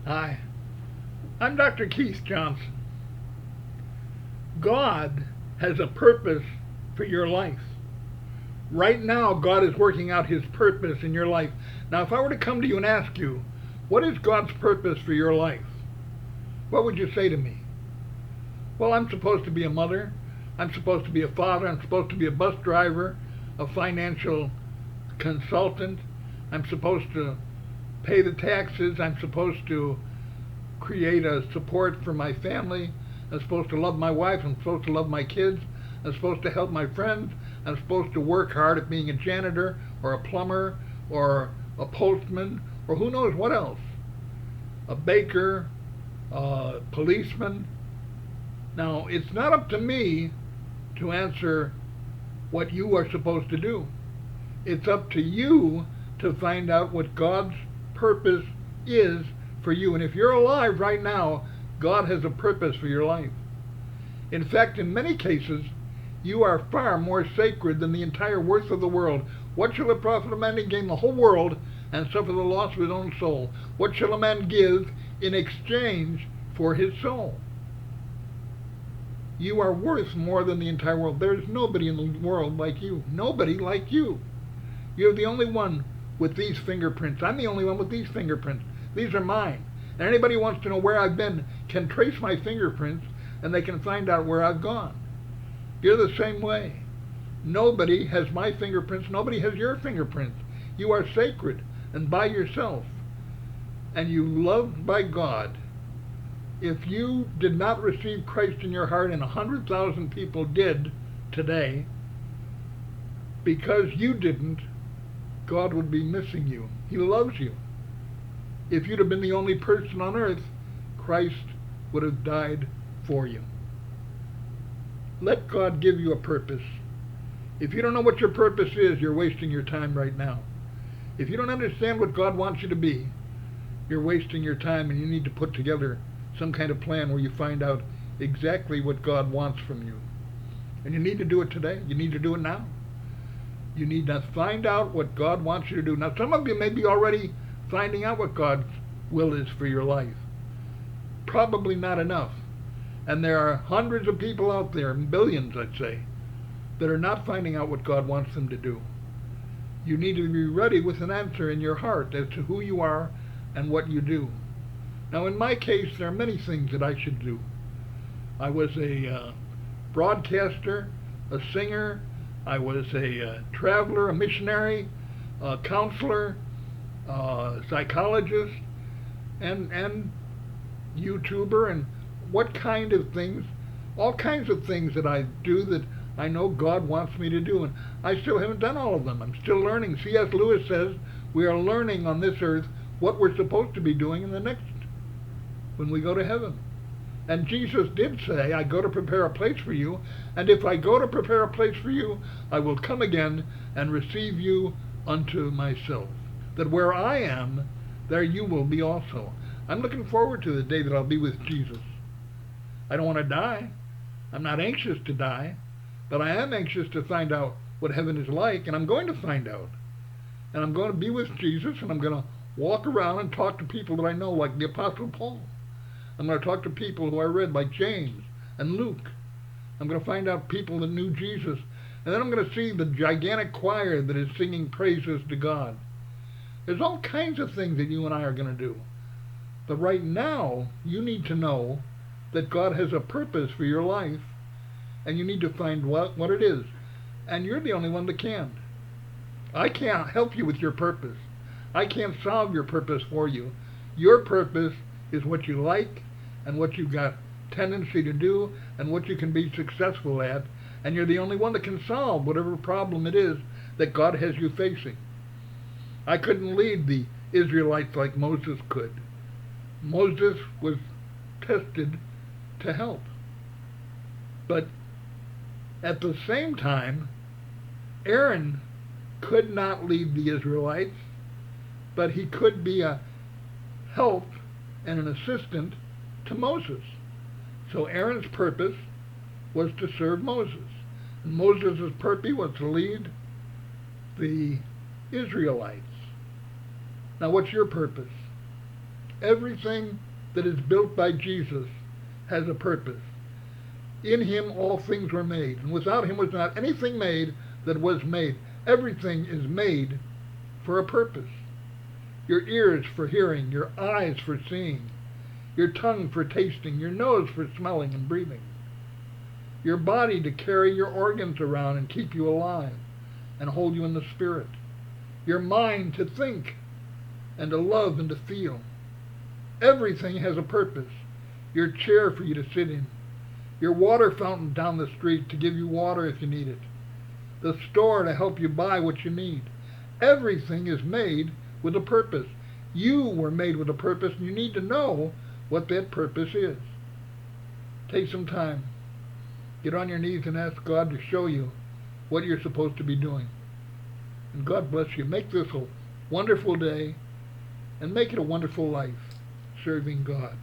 Hi, I'm Dr. Keith Johnson. God has a purpose for your life. Right now, God is working out His purpose in your life. Now, if I were to come to you and ask you, what is God's purpose for your life? What would you say to me? Well, I'm supposed to be a mother. I'm supposed to be a father. I'm supposed to be a bus driver, a financial consultant. I'm supposed to pay the taxes. I'm supposed to create a support for my family. I'm supposed to love my wife. I'm supposed to love my kids. I'm supposed to help my friends. I'm supposed to work hard at being a janitor or a plumber or a postman or who knows what else. A baker, a policeman. Now, it's not up to me to answer what you are supposed to do. It's up to you to find out what God's purpose is for you. And if you're alive right now, God has a purpose for your life. In fact, in many cases, you are far more sacred than the entire worth of the world. What shall it profit a man to gain the whole world and suffer the loss of his own soul? What shall a man give in exchange for his soul? You are worth more than the entire world. There is nobody in the world like you. Nobody like you. You're the only one with these fingerprints. I'm the only one with these fingerprints. These are mine. And anybody who wants to know where I've been can trace my fingerprints and they can find out where I've gone. You're the same way. Nobody has my fingerprints. Nobody has your fingerprints. You are sacred and by yourself. And you loved by God. If you did not receive Christ in your heart, and 100,000 people did today, because you didn't, God would be missing you. He loves you. If you'd have been the only person on earth, Christ would have died for you. Let God give you a purpose. If you don't know what your purpose is, you're wasting your time right now. If you don't understand what God wants you to be, you're wasting your time, and you need to put together some kind of plan where you find out exactly what God wants from you. And you need to do it today. You need to do it now. You need to find out what God wants you to do. Now, some of you may be already finding out what God's will is for your life. Probably not enough. And there are hundreds of people out there, billions I'd say, that are not finding out what God wants them to do. You need to be ready with an answer in your heart as to who you are and what you do. Now, in my case, there are many things that I should do. I was a broadcaster, a singer, I was a traveler, a missionary, a counselor, psychologist, and YouTuber, and what kind of things, all kinds of things that I do that I know God wants me to do, and I still haven't done all of them. I'm still learning. C.S. Lewis says we are learning on this earth what we're supposed to be doing in the next, when we go to heaven. And Jesus did say, I go to prepare a place for you, and if I go to prepare a place for you, I will come again and receive you unto myself. That where I am, there you will be also. I'm looking forward to the day that I'll be with Jesus. I don't want to die. I'm not anxious to die, but I am anxious to find out what heaven is like, and I'm going to find out. And I'm going to be with Jesus, and I'm going to walk around and talk to people that I know, like the Apostle Paul. I'm going to talk to people who I read, like James and Luke. I'm going to find out people that knew Jesus. And then I'm going to see the gigantic choir that is singing praises to God. There's all kinds of things that you and I are going to do. But right now, you need to know that God has a purpose for your life, and you need to find what it is. And you're the only one that can. I can't help you with your purpose. I can't solve your purpose for you. Your purpose is what you like and what you've got tendency to do and what you can be successful at, and you're the only one that can solve whatever problem it is that God has you facing. I couldn't lead the Israelites like Moses could. Moses was tested to help. But at the same time, Aaron could not lead the Israelites, but he could be a help and an assistant to Moses. So Aaron's purpose was to serve Moses. And Moses' purpose was to lead the Israelites. Now, what's your purpose? Everything that is built by Jesus has a purpose. In him all things were made, and without him was not anything made that was made. Everything is made for a purpose. Your ears for hearing, your eyes for seeing, your tongue for tasting, your nose for smelling and breathing, your body to carry your organs around and keep you alive and hold you in the spirit, your mind to think and to love and to feel. Everything has a purpose. Your chair for you to sit in, your water fountain down the street to give you water if you need it, the store to help you buy what you need. Everything is made with a purpose. You were made with a purpose, and you need to know what that purpose is. Take some time. Get on your knees and ask God to show you what you're supposed to be doing. And God bless you. Make this a wonderful day, and make it a wonderful life serving God.